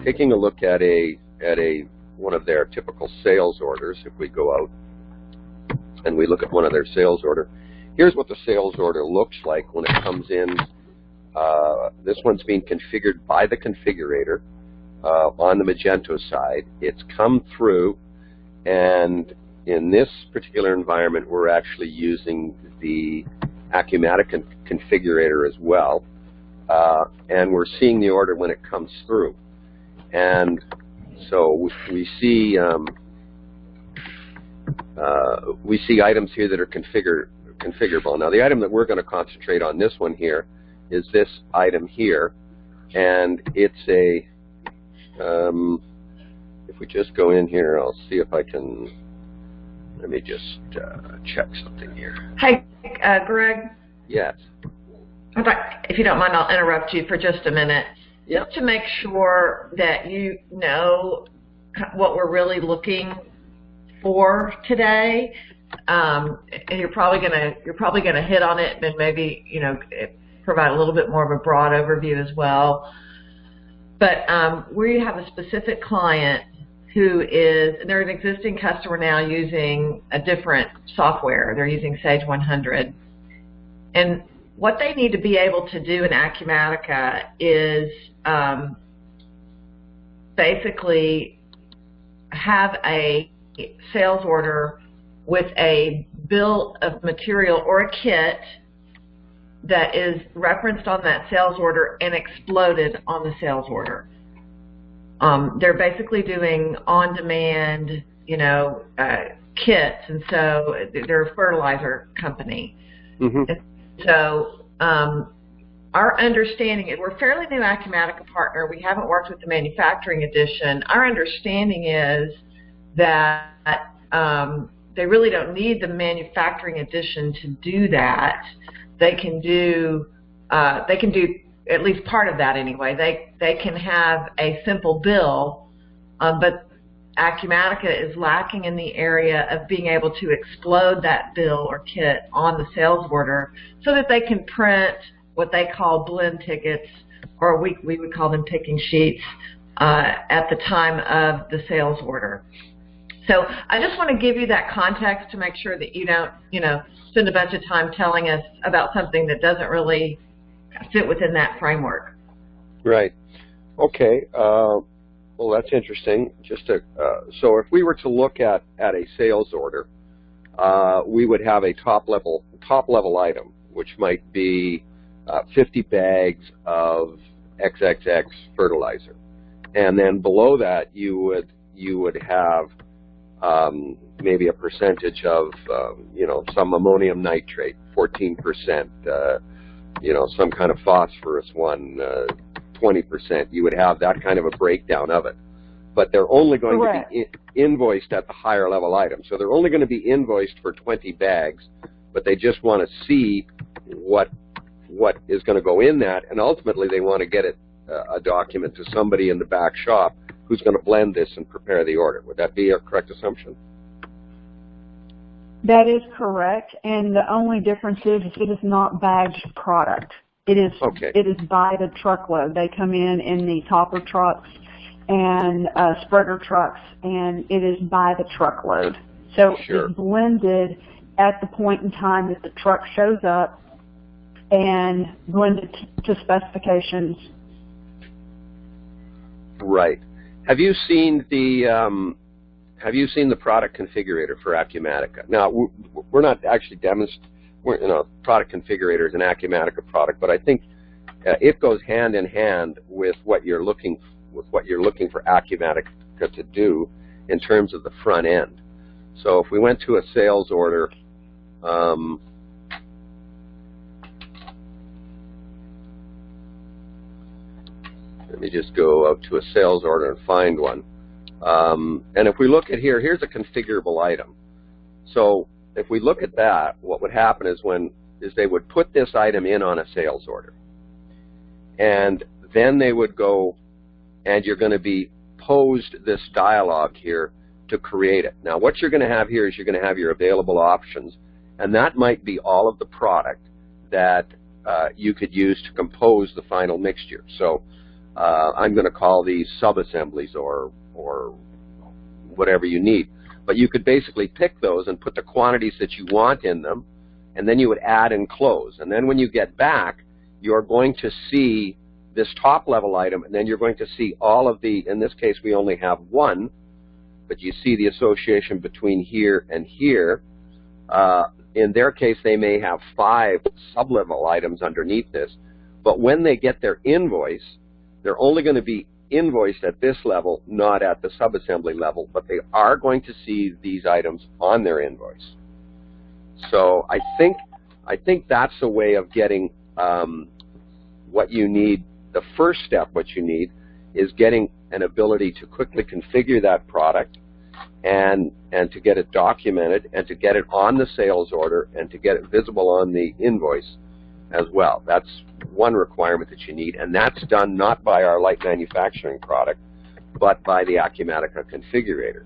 taking a look at one of their typical sales orders. If we go out and we look at one of their sales order, here's what the sales order looks like when it comes in. This one's being configured by the configurator on the Magento side. It's come through, and in this particular environment, we're actually using the Acumatica configurator as well, and we're seeing the order when it comes through. And so we see items here that are configurable. Now, the item that we're going to concentrate on, this one here, is this item here, and it's a. If we just go in here, I'll see if I can. Let me just check something here. Hey, Greg. Yes. If you don't mind, I'll interrupt you for just a minute. Yep. Just to make sure that you know what we're really looking for today. And you're probably gonna hit on it, and maybe provide a little bit more of a broad overview as well. But we have a specific client who is, they're an existing customer now using a different software. They're using Sage 100. And what they need to be able to do in Acumatica is basically have a sales order with a bill of material or a kit that is referenced on that sales order and exploded on the sales order. They're basically doing on-demand, kits, and so they're a fertilizer company. Mm-hmm. And so our understanding is we're a fairly new Acumatica partner. We haven't worked with the manufacturing edition. Our understanding is that they really don't need the manufacturing edition to do that. They can do at least part of that anyway. They can have a simple bill, but Acumatica is lacking in the area of being able to explode that bill or kit on the sales order so that they can print what they call blend tickets, or we would call them picking sheets, at the time of the sales order. So I just want to give you that context to make sure that you don't, spend a bunch of time telling us about something that doesn't really fit within that framework. Right. Okay. Well, that's interesting. So if we were to look at a sales order, we would have a top level item, which might be 50 bags of XXX fertilizer, and then below that you would have maybe a percentage of some ammonium nitrate, 14%, some kind of phosphorus one, 20%. You would have that kind of a breakdown of it. But they're only going to be invoiced at the higher level item. So they're only going to be invoiced for 20 bags, but they just want to see what is going to go in that, and ultimately they want to get it a document to somebody in the back shop who's going to blend this and prepare the order. Would that be a correct assumption? That is correct, and the only difference is it is not bagged product. It is by the truckload. They come in the topper trucks and spreader trucks, and it is by the truckload. So it's blended at the point in time that the truck shows up and blended to specifications. Right. Have you seen the product configurator for Acumatica? Now, we're not actually product configurator is an Acumatica product, but I think it goes hand in hand with what you're looking for Acumatica to do in terms of the front end. So if we went to a sales order, let me just go out to a sales order and find one. And if we look at here's a configurable item. So if we look at that, what would happen is they would put this item in on a sales order. And then they would go, and you're going to be posed this dialog here to create it. Now what you're going to have here is you're going to have your available options, and that might be all of the product that you could use to compose the final mixture. So I'm going to call these sub-assemblies or whatever you need. But you could basically pick those and put the quantities that you want in them, and then you would add and close. And then when you get back, you're going to see this top-level item, and then you're going to see all of the, in this case we only have one, but you see the association between here and here. In their case, they may have 5 sub-level items underneath this, but when they get their invoice, they're only going to be invoiced at this level, not at the sub-assembly level, but they are going to see these items on their invoice. So I think that's a way of getting what you need. The first step, what you need, is getting an ability to quickly configure that product and to get it documented and to get it on the sales order and to get it visible on the invoice as well. That's one requirement that you need, and that's done not by our light manufacturing product, but by the Acumatica Configurator.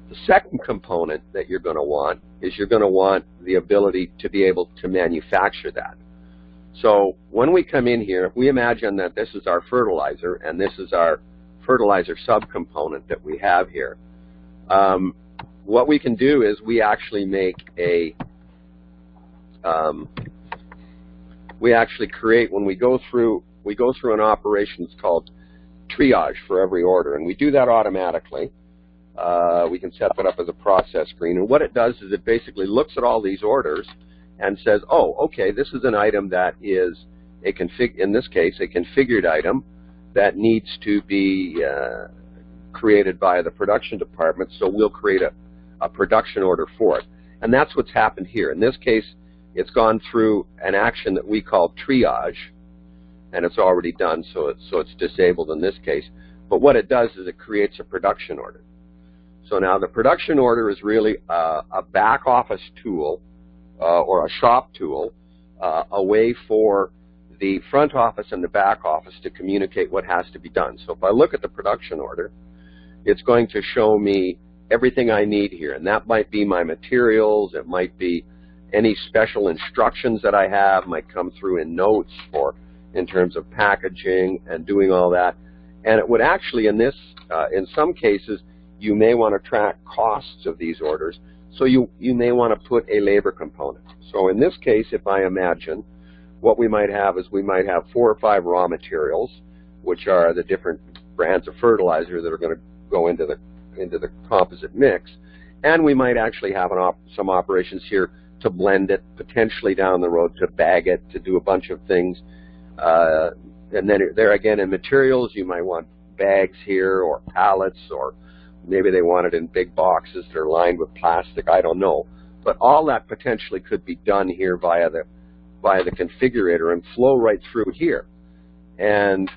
The second component that you're going to want is you're going to want the ability to be able to manufacture that. So when we come in here, if we imagine that this is our fertilizer and this is our fertilizer subcomponent that we have here, what we can do is we actually make a we actually create, when we go through an operation that's called triage for every order, and we do that automatically. We can set that up as a process screen, and what it does is it basically looks at all these orders and says, oh, okay, this is an item that is in this case, a configured item that needs to be created by the production department, so we'll create a production order for it. And that's what's happened here. In this case, it's gone through an action that we call triage, and it's already done, so it's disabled in this case. But what it does is it creates a production order. So now the production order is really a back office tool or a shop tool, a way for the front office and the back office to communicate what has to be done. So if I look at the production order, it's going to show me everything I need here, and that might be my materials, it might be any special instructions that I have, might come through in notes or in terms of packaging and doing all that. And it would actually, in some cases, you may want to track costs of these orders, so you may want to put a labor component. So in this case, if I imagine, what we might have is we might have 4 or 5 raw materials, which are the different brands of fertilizer that are going to go into the composite mix, and we might actually have some operations here to blend it, potentially down the road to bag it, to do a bunch of things. And then there again, in materials, you might want bags here or pallets, or maybe they want it in big boxes that are lined with plastic, I don't know. But all that potentially could be done here via the configurator and flow right through here. And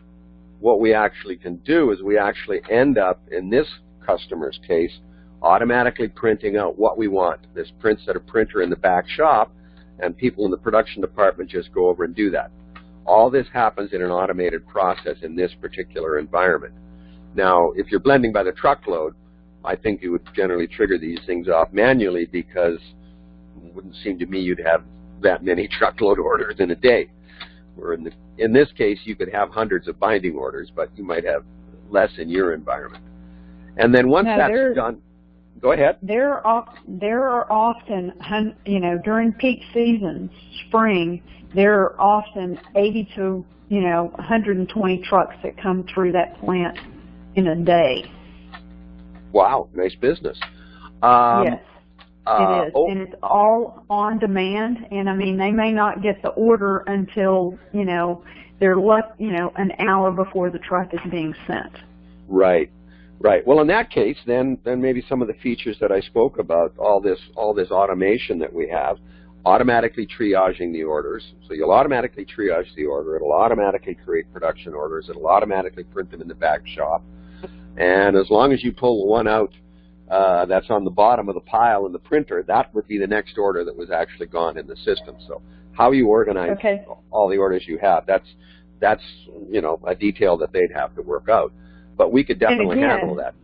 what we actually can do is we actually end up, in this customer's case, automatically printing out what we want. This prints at a printer in the back shop, and people in the production department just go over and do that. All this happens in an automated process in this particular environment. Now, if you're blending by the truckload, I think you would generally trigger these things off manually, because it wouldn't seem to me you'd have that many truckload orders in a day. Or in this case, you could have hundreds of binding orders, but you might have less in your environment. And then once that's done, go ahead. There are often, during peak seasons, spring, there are often 80 to 120 trucks that come through that plant in a day. Wow, nice business. Yes, it is, and it's all on demand. And I mean, they may not get the order until they're left an hour before the truck is being sent. Right. Right. Well, in that case, then maybe some of the features that I spoke about, all this automation that we have, automatically triaging the orders. So you'll automatically triage the order. It'll automatically create production orders. It'll automatically print them in the back shop. And as long as you pull one out that's on the bottom of the pile in the printer, that would be the next order that was actually gone in the system. So how you organize all the orders you have, that's a detail that they'd have to work out. But we could definitely handle that.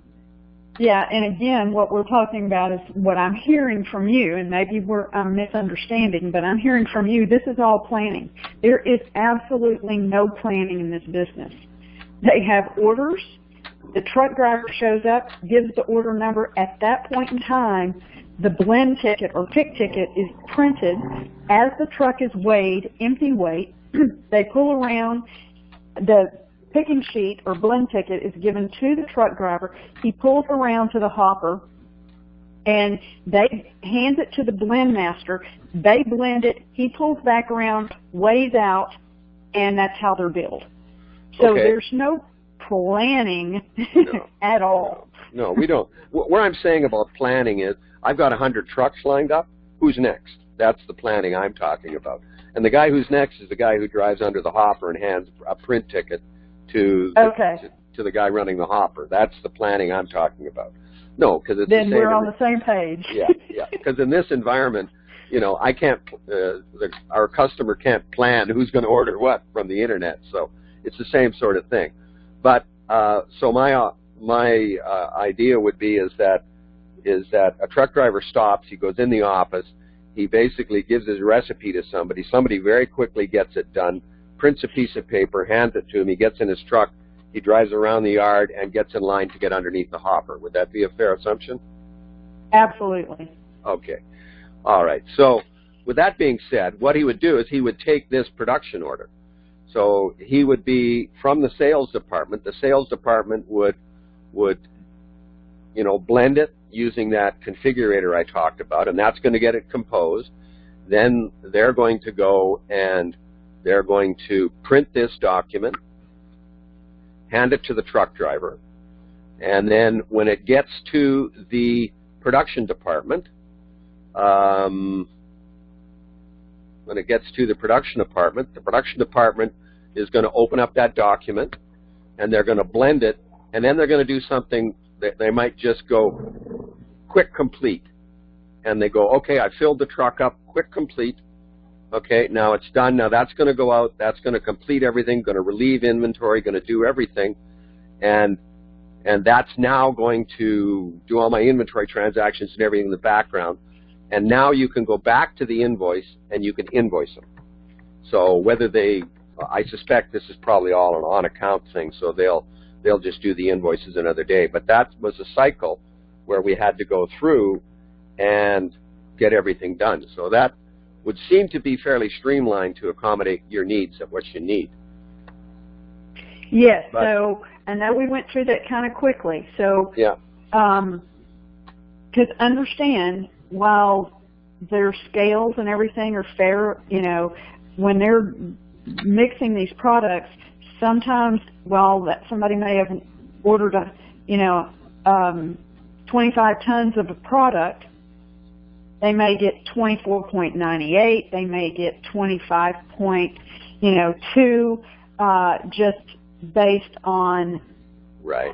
Yeah, and again, what we're talking about is what I'm hearing from you, and maybe I'm misunderstanding, but I'm hearing from you, this is all planning. There is absolutely no planning in this business. They have orders. The truck driver shows up, gives the order number. At that point in time, the blend ticket or pick ticket is printed. As the truck is weighed, empty weight, they pull around. The picking sheet or blend ticket is given to the truck driver. He pulls around to the hopper, and they hand it to the blend master. They blend it. He pulls back around, weighs out, and that's how they're billed. So there's no planning at all. No, we don't. What I'm saying about planning is I've got 100 trucks lined up. Who's next? That's the planning I'm talking about. And the guy who's next is the guy who drives under the hopper and hands a print ticket to the guy running the hopper. That's the planning I'm talking about. No, because it's then the same we're on the same page. Yeah. Because in this environment, I can't. Our customer can't plan who's going to order what from the internet. So it's the same sort of thing. But so my idea would be is that a truck driver stops. He goes in the office. He basically gives his recipe to somebody. Somebody very quickly gets it done, prints a piece of paper, hands it to him. He gets in his truck. He drives around the yard and gets in line to get underneath the hopper. Would that be a fair assumption? Absolutely. Okay. All right. So with that being said, what he would do is he would take this production order. So he would be from the sales department. The sales department would blend it using that configurator I talked about, and that's going to get it composed. Then they're going to go and they're going to print this document, hand it to the truck driver, and then when it gets to the production department, the production department is going to open up that document, and they're going to blend it, and then they're going to do something that they might just go quick complete. And they go, okay, I filled the truck up, quick complete. Okay, now it's done. Now that's going to go out. That's going to complete everything, going to relieve inventory, going to do everything. And that's now going to do all my inventory transactions and everything in the background. And now you can go back to the invoice and you can invoice them. So whether I suspect this is probably all an on-account thing, so they'll just do the invoices another day. But that was a cycle where we had to go through and get everything done. So that would seem to be fairly streamlined to accommodate your needs of what you need. Yes, so I know we went through that kind of quickly. So, because understand, while their scales and everything are fair, when they're mixing these products, sometimes, somebody may have ordered 25 tons of a product, they may get 24.98, they may get 25.2, just based on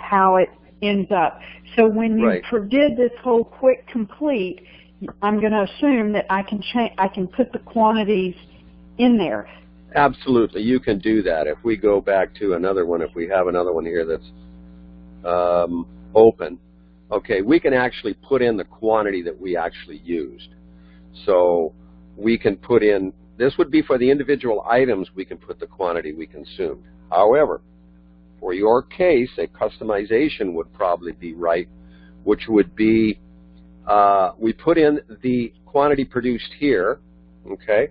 how it ends up. So when you did this whole quick complete, I'm going to assume that I can put the quantities in there. Absolutely, you can do that. If we go back to another one, if we have another one here that's open, okay, we can actually put in the quantity that we actually used. So we can put in, this would be for the individual items, we can put the quantity we consumed. However, for your case, a customization would probably be right, which would be, we put in the quantity produced here, okay?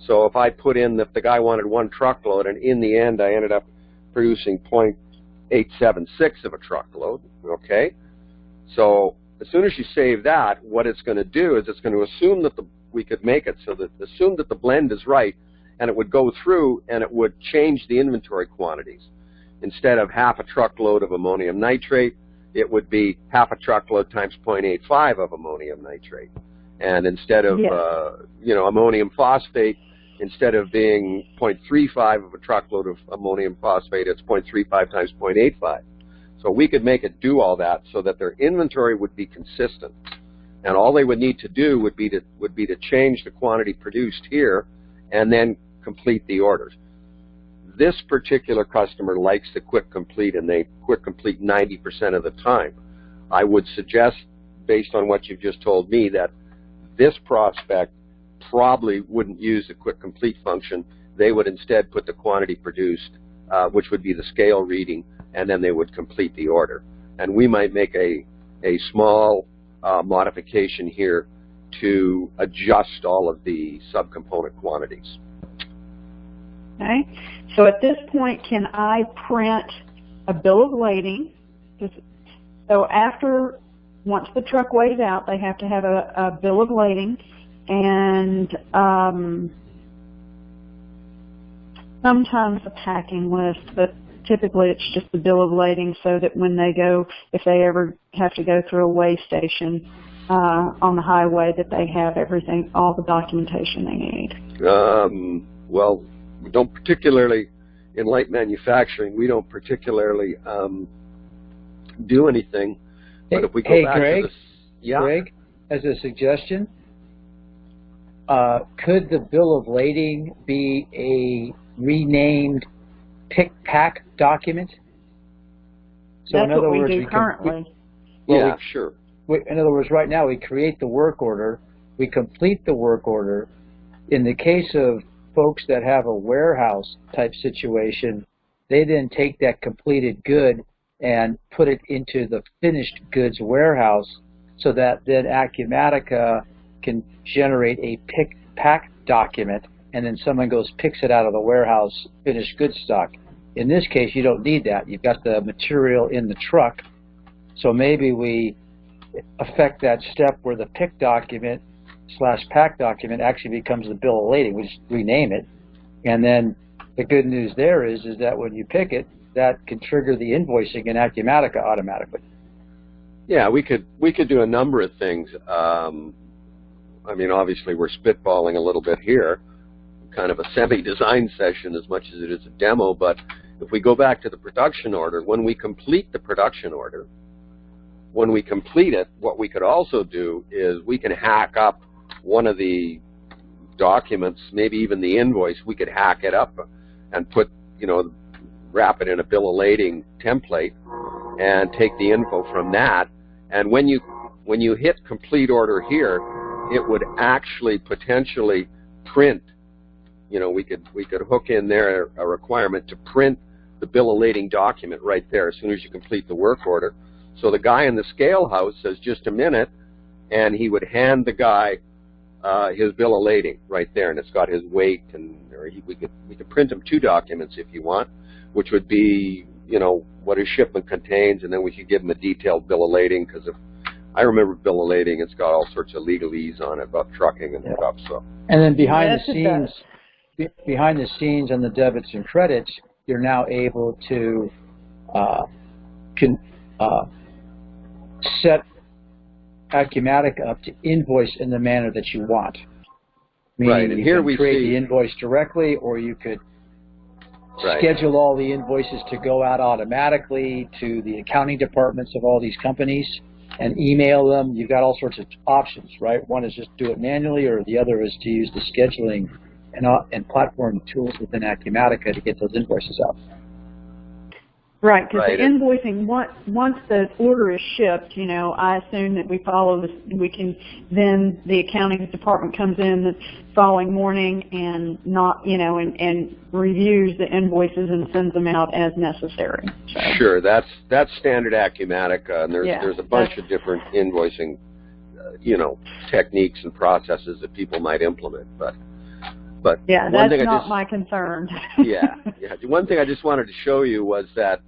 So if I put in that the guy wanted 1 truckload, and in the end I ended up producing 0.876 of a truckload, okay? So as soon as you save that, what it's going to do is it's going to assume that we could make it so that assume that the blend is right, and it would go through and it would change the inventory quantities. Instead of half a truckload of ammonium nitrate, it would be half a truckload times 0.85 of ammonium nitrate. And instead of ammonium phosphate, instead of being 0.35 of a truckload of ammonium phosphate, it's 0.35 times 0.85. So we could make it do all that so that their inventory would be consistent, and all they would need to do would be to change the quantity produced here, and then complete the orders. This particular customer likes the quick complete, and they quick complete 90% of the time. I would suggest, based on what you've just told me, that this prospect probably wouldn't use the quick complete function. They would instead put the quantity produced, which would be the scale reading, and then they would complete the order. And we might make a small modification here to adjust all of the subcomponent quantities. Okay, so at this point, can I print a bill of lading? So once the truck weighs out, they have to have a bill of lading, and sometimes a packing list, but typically it's just the bill of lading, so that when they go, if they ever have to go through a weigh station on the highway, that they have everything, all the documentation they need. Well, we don't particularly, in light manufacturing, we don't particularly do anything. But if we go back Greg, to this, yeah. Greg, as a suggestion, could the bill of lading be a renamed pick-pack document? So That's in other what words, we do currently. Sure. In other words, right now we create the work order, we complete the work order. In the case of folks that have a warehouse type situation, they then take that completed good and put it into the finished goods warehouse, so that then Acumatica can generate a pick-pack document, and then someone goes picks it out of the warehouse finished goods stock. In this case, you don't need that. You've got the material in the truck, so maybe we affect that step where the pick document / pack document actually becomes the bill of lading. We just rename it, and then the good news there is that when you pick it, that can trigger the invoicing in Acumatica automatically. Yeah, we could do a number of things. I mean, obviously we're spitballing a little bit here, kind of a semi-design session as much as it is a demo, but if we go back to the production order, when we complete the production order, when we complete it, what we could also do is we can hack up one of the documents, maybe even the invoice. We could hack it up and put, wrap it in a bill of lading template and take the info from that. And when you hit complete order here, it would actually potentially print. We could hook in there a requirement to print the bill of lading document right there as soon as you complete the work order. So the guy in the scale house says just a minute, and he would hand the guy his bill of lading right there, and it's got his weight, we could print him 2 documents if you want, which would be what his shipment contains, and then we could give him a detailed bill of lading, because if I remember bill of lading, it's got all sorts of legalese on it about trucking and stuff. So and then behind the scenes on the debits and credits, you're now able to set Acumatica up to invoice in the manner that you want. Meaning right, and here we create see the invoice directly, or you could schedule all the invoices to go out automatically to the accounting departments of all these companies and email them. You've got all sorts of options, right? One is just do it manually, or the other is to use the scheduling and platform tools within Acumatica to get those invoices out. Right, because the invoicing, once the order is shipped, I assume that we follow this, then the accounting department comes in the following morning and and reviews the invoices and sends them out as necessary. So. Sure, that's standard Acumatica, and there's a bunch of different invoicing, techniques and processes that people might implement, but yeah, that's not my concern. yeah. One thing I just wanted to show you was that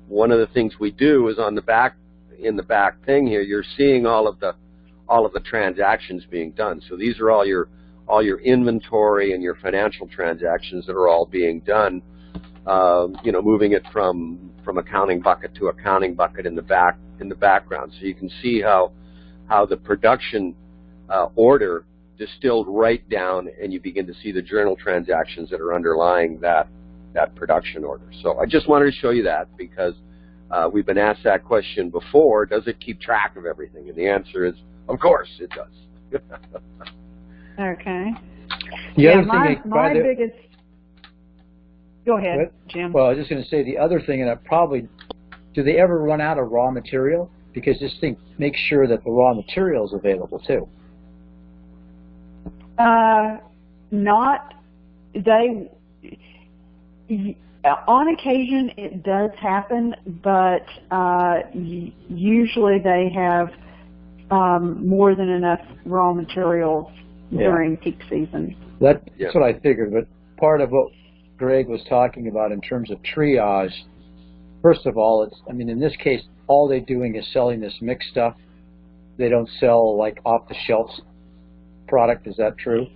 one of the things we do is in the back thing here, you're seeing all of the transactions being done. So these are all your inventory and your financial transactions that are all being done. Moving it from accounting bucket to accounting bucket in the background. So you can see how the production order distilled right down, and you begin to see the journal transactions that are underlying that production order. So I just wanted to show you that, because we've been asked that question before: does it keep track of everything? And the answer is, of course, it does. Okay. My biggest. Go ahead, Jim. Well, I was just going to say the other thing, and do they ever run out of raw material? Because this thing makes sure that the raw material is available too. On occasion, it does happen, but usually they have more than enough raw materials during peak season. That's what I figured, but part of what Greg was talking about in terms of triage, first of all, in this case, all they're doing is selling this mixed stuff. They don't sell like off-the-shelf product. Is that true?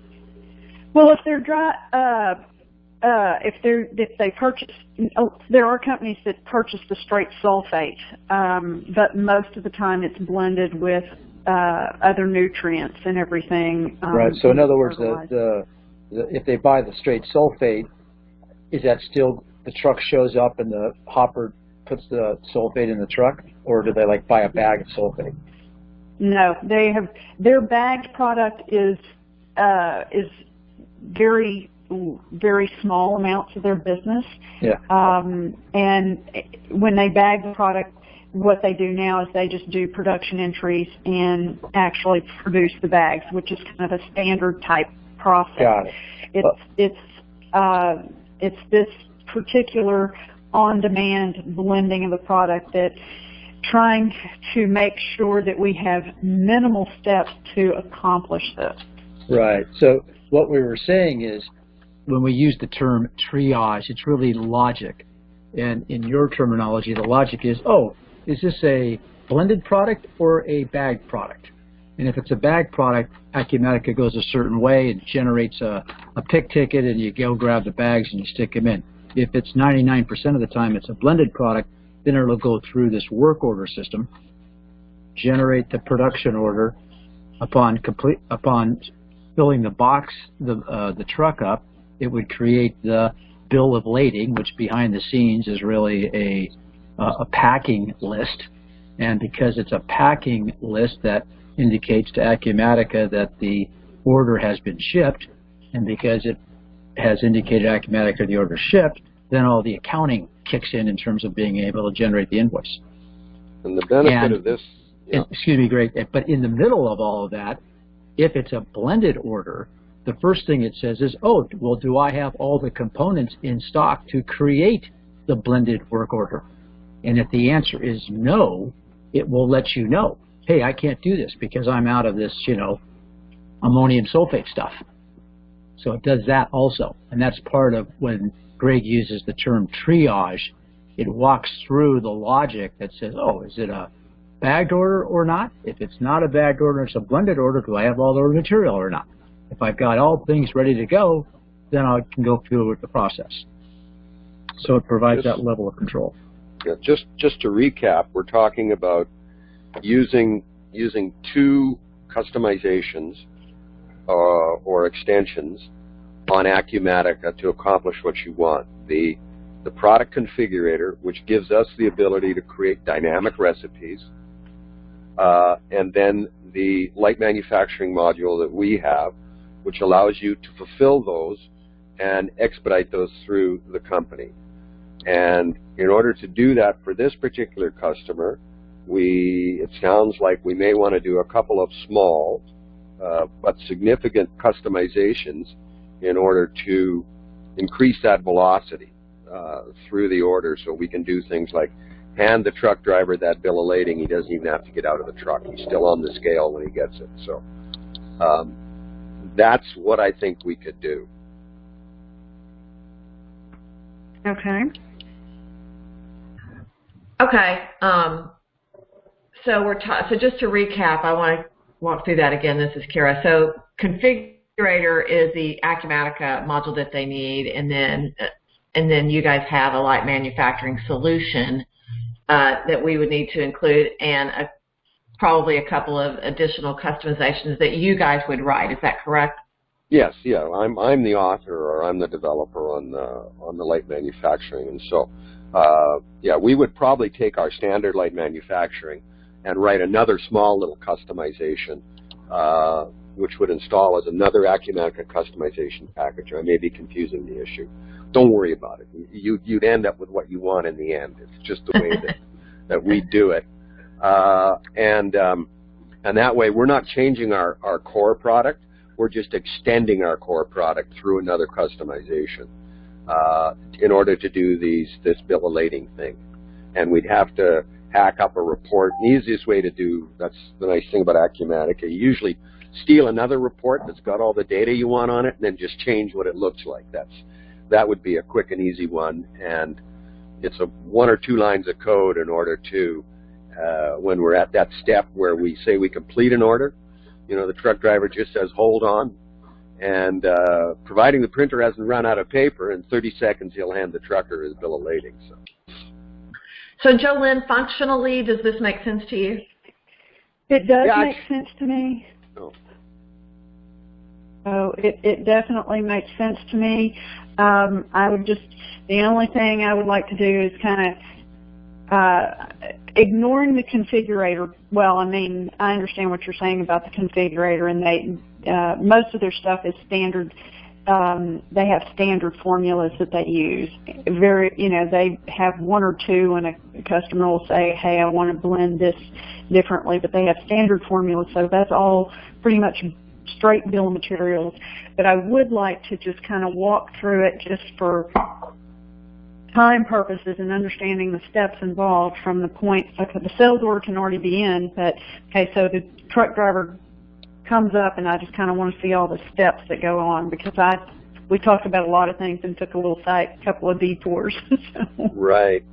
Well, if they're dry, if they purchase, there are companies that purchase the straight sulfate, but most of the time it's blended with other nutrients and everything. Right. So in other words, if they buy the straight sulfate, is that still the truck shows up and the hopper puts the sulfate in the truck, or do they like buy a bag of sulfate? No, they have their bagged product is very small amounts of their business. Yeah. And when they bag the product, what they do now is they just do production entries and actually produce the bags, which is kind of a standard type process. Got it. It's this particular on-demand blending of the product that trying to make sure that we have minimal steps to accomplish this. Right. So what we were saying is, when we use the term triage, it's really logic. And in your terminology, the logic is, is this a blended product or a bagged product? And if it's a bagged product, Acumatica goes a certain way and generates a pick ticket, and you go grab the bags and you stick them in. If it's 99% of the time it's a blended product, then it'll go through this work order system, generate the production order. Upon filling the box, the truck up, it would create the bill of lading, which behind the scenes is really a packing list. And because it's a packing list, that indicates to Acumatica that the order has been shipped, and because it has indicated Acumatica the order shipped, then all the accounting kicks in terms of being able to generate the invoice. And the benefit of this... Yeah. Excuse me, Greg, but in the middle of all of that, if it's a blended order, the first thing it says is, do I have all the components in stock to create the blended work order? And if the answer is no, it will let you know, hey, I can't do this because I'm out of this, ammonium sulfate stuff. So it does that also. And that's part of when Greg uses the term triage. It walks through the logic that says, is it a bagged order or not? If it's not a bagged order, it's a blended order, do I have all the material or not? If I've got all things ready to go, then I can go through with the process. So it provides that level of control. Yeah, just to recap, we're talking about using two customizations or extensions on Acumatica to accomplish what you want. The product configurator, which gives us the ability to create dynamic recipes, and then the light manufacturing module that we have, which allows you to fulfill those and expedite those through the company. And in order to do that for this particular customer, it sounds like we may want to do a couple of small but significant customizations in order to increase that velocity through the order, so we can do things like hand the truck driver that bill of lading. He doesn't even have to get out of the truck. He's still on the scale when he gets it. So that's what I think we could do. Okay. Okay. So just to recap, I want to walk through that again. This is Kara. So Configurator is the Acumatica module that they need, and then you guys have a light manufacturing solution that we would need to include, and probably a couple of additional customizations that you guys would write. Is that correct? Yes. Yeah. I'm the author, or I'm the developer on the light manufacturing, and so we would probably take our standard light manufacturing and write another small little customization, which would install as another Acumatica customization package. I may be confusing the issue. Don't worry about it. You'd end up with what you want in the end. It's just the way that we do it. And that way we're not changing our core product. We're just extending our core product through another customization. in order to do this bill of lading thing. And we'd have to hack up a report. The easiest way to do, that's the nice thing about Acumatica, you usually steal another report that's got all the data you want on it and then just change what it looks like. That would be a quick and easy one, and it's a 1 or 2 lines of code in order to, when we're at that step where we say we complete an order, the truck driver just says, hold on, and providing the printer hasn't run out of paper, in 30 seconds he'll hand the trucker his bill of lading. So Jolynn, functionally, does this make sense to you? It does make sense to me. Oh. So it definitely makes sense to me. I would the only thing I would like to do is kind of ignoring the configurator. Well, I mean, I understand what you're saying about the configurator, and most of their stuff is standard. They have standard formulas that they use. They have 1 or 2, and a customer will say, hey, I want to blend this differently, but they have standard formulas, so that's all pretty much straight bill of materials. But I would like to just kind of walk through it just for time purposes and understanding the steps involved from the point, okay, the sales order can already be in, but, okay, so the truck driver comes up, and I just kind of want to see all the steps that go on, because we talked about a lot of things and took a couple of detours. So. Right.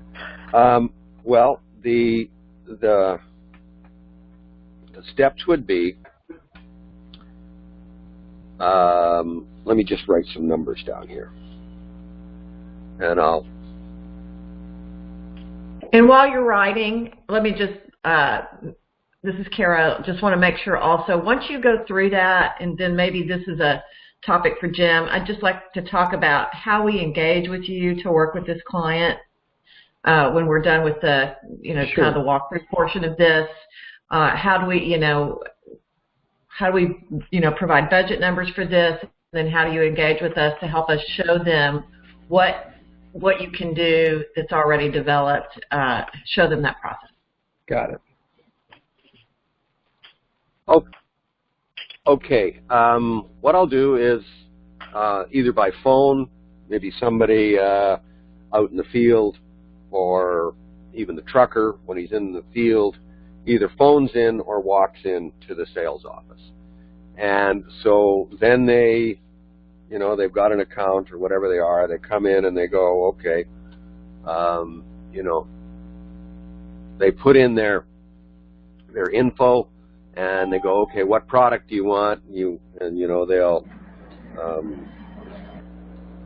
Well, the steps would be, let me just write some numbers down here, and And while you're writing, let me just. This is Kara. Just want to make sure also, once you go through that, and then maybe this is a topic for Jim, I'd just like to talk about how we engage with you to work with this client when we're done with the, Sure. kind of the walkthrough portion of this. How do we, provide budget numbers for this? And then how do you engage with us to help us show them what you can do that's already developed, show them that process. Got it. Oh, okay. What I'll do is either by phone, maybe somebody out in the field, or even the trucker when he's in the field, either phones in or walks in to the sales office. And so then they've got an account or whatever they are. They come in and they go, okay, they put in their info. And they go, okay, what product do you want?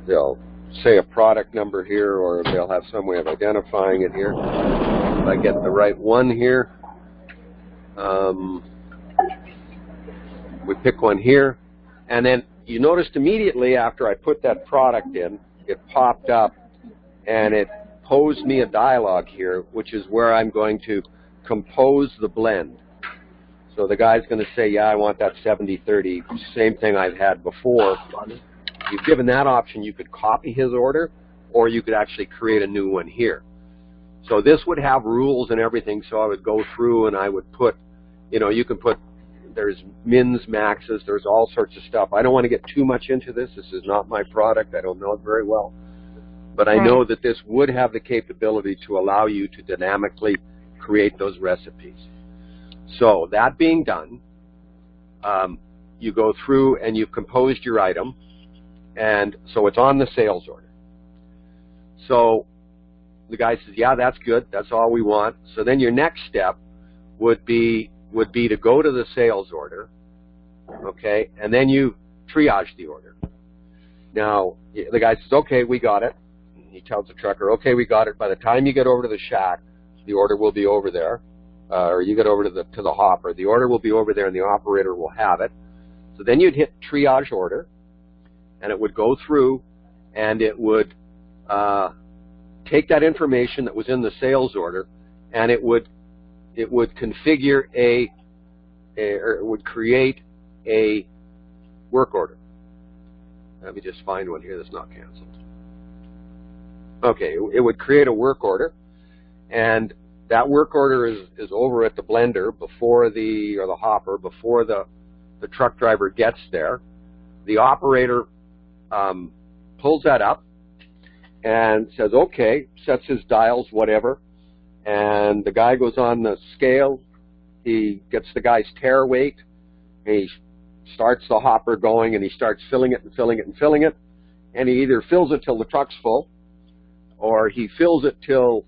They'll say a product number here, or they'll have some way of identifying it here. If I get the right one here, we pick one here, and then you noticed immediately after I put that product in, it popped up, and it posed me a dialog here, which is where I'm going to compose the blend. So the guy's going to say, yeah, I want that 70-30, same thing I've had before. If you've given that option, you could copy his order, or you could actually create a new one here. So this would have rules and everything, so I would go through and I would put, you can put, there's mins, maxes, there's all sorts of stuff. I don't want to get too much into this. This is not my product. I don't know it very well. But I know that this would have the capability to allow you to dynamically create those recipes. So that being done, you go through and you've composed your item, and so it's on the sales order. So the guy says, yeah, that's good, that's all we want. So then your next step would be to go to the sales order, okay, and then you triage the order. Now, the guy says, okay, we got it. He tells the trucker, okay, we got it. By the time you get over to the shack, the order will be over there. Or you get over to the hopper, the order will be over there and the operator will have it. So then you'd hit triage order, and it would go through, and it would take that information that was in the sales order, and it would configure or it would create a work order. Let me just find one here that's not canceled. Okay, it would create a work order, and that work order is over at the blender or the hopper before the truck driver gets there. The operator pulls that up, and says, okay, sets his dials, whatever, and the guy goes on the scale. He gets the guy's tare weight, and he starts the hopper going, and he starts filling it and filling it and filling it, and he either fills it till the truck's full, or he fills it till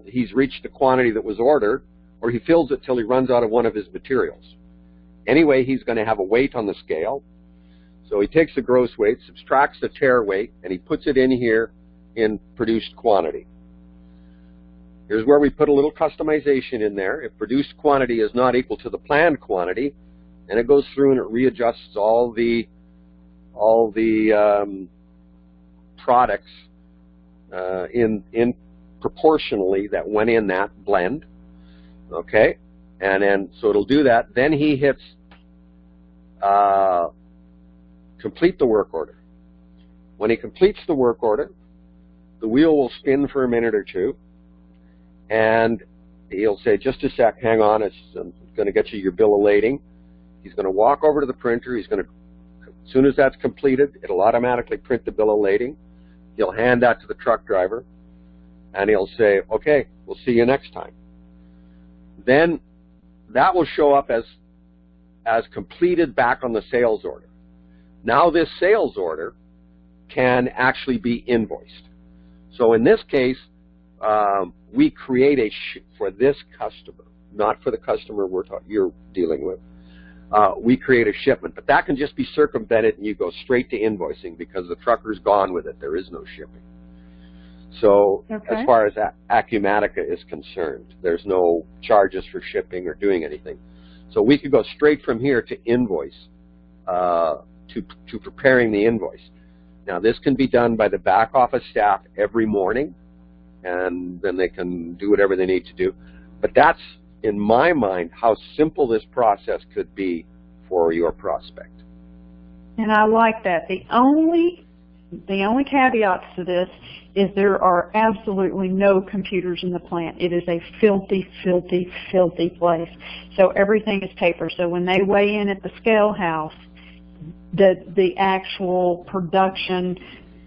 he's reached the quantity that was ordered, or he fills it till he runs out of one of his materials. Anyway, he's going to have a weight on the scale. So he takes the gross weight, subtracts the tare weight, and he puts it in here in produced quantity. Here's where we put a little customization in there. If produced quantity is not equal to the planned quantity, and it goes through and it readjusts all the products in proportionally that went in that blend. Okay, and then so it'll do that. Then he hits complete the work order. When he completes the work order, the wheel will spin for a minute or two, and he'll say, just a sec, hang on, I'm going to get you your bill of lading. He's going to walk over to the printer. He's going to, as soon as that's completed, it'll automatically print the bill of lading. He'll hand that to the truck driver, and he'll say, okay, we'll see you next time. Then that will show up as completed back on the sales order. Now this sales order can actually be invoiced. So in this case, we create for this customer, not for the customer you're dealing with. We create a shipment, but that can just be circumvented, and you go straight to invoicing because the trucker's gone with it. There is no shipping. So as far as Acumatica is concerned, there's no charges for shipping or doing anything. So we could go straight from here to invoice, to preparing the invoice. Now this can be done by the back office staff every morning, and then they can do whatever they need to do. But that's, in my mind, how simple this process could be for your prospect. And I like that. The only caveats to this is there are absolutely no computers in the plant. It is a filthy, filthy, filthy place. So everything is paper. So when they weigh in at the scale house, the actual production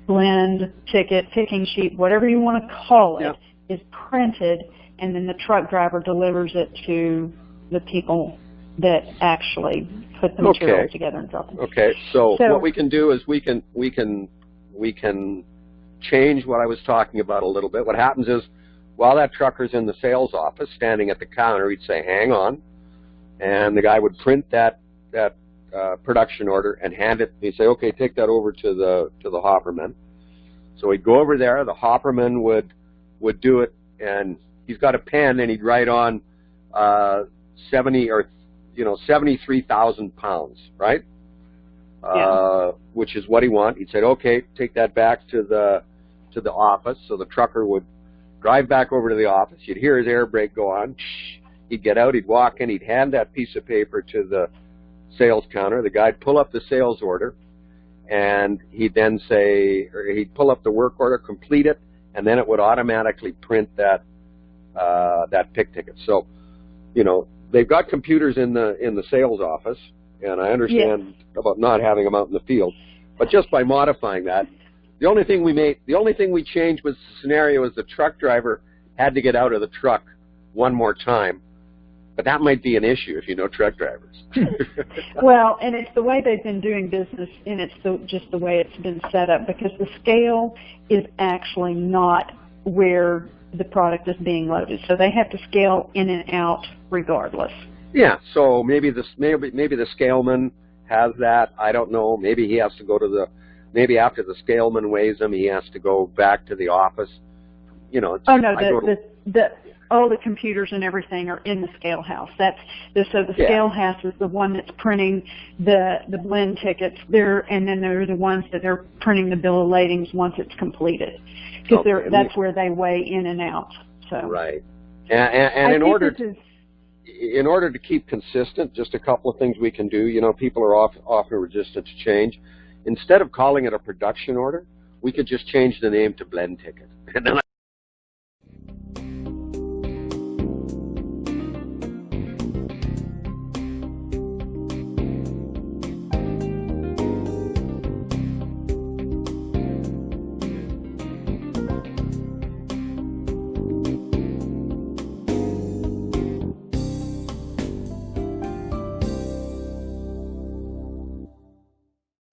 blend ticket, picking sheet, whatever you want to call it, is printed, and then the truck driver delivers it to the people that actually put the material together and drop it. Okay, so what we can do is we can change what I was talking about a little bit. What happens is, while that trucker's in the sales office standing at the counter, he'd say, hang on, and the guy would print that production order and hand it. He'd say, okay, take that over to the hopperman. So he'd go over there, the hopperman would do it, and he's got a pen, and he'd write on 73,000 pounds, right? Which is what he wants. He'd say, okay, take that back to the office. So the trucker would drive back over to the office. You'd hear his air brake go on. He'd get out. He'd walk in. He'd hand that piece of paper to the sales counter. The guy'd pull up the sales order, and he'd then say, or he'd pull up the work order, complete it, and then it would automatically print that pick ticket. So, they've got computers in the sales office, and I understand about not having them out in the field. But just by modifying that, the only thing we changed was the scenario is the truck driver had to get out of the truck one more time. But that might be an issue if you know truck drivers. Well, and it's the way they've been doing business, and it's just the way it's been set up, because the scale is actually not where the product is being loaded. So they have to scale in and out regardless. Yeah, so maybe the scaleman has that. I don't know. Maybe he has to go to maybe after the scaleman weighs them, he has to go back to the office. All the computers and everything are in the scale house. Scale house is the one that's printing the blend tickets there, and then they're the ones that are printing the bill of ladings once it's completed, because that's where they weigh in and out. So right, and in order to keep consistent, just a couple of things we can do. People are often resistant to change. Instead of calling it a production order, we could just change the name to blend ticket, and then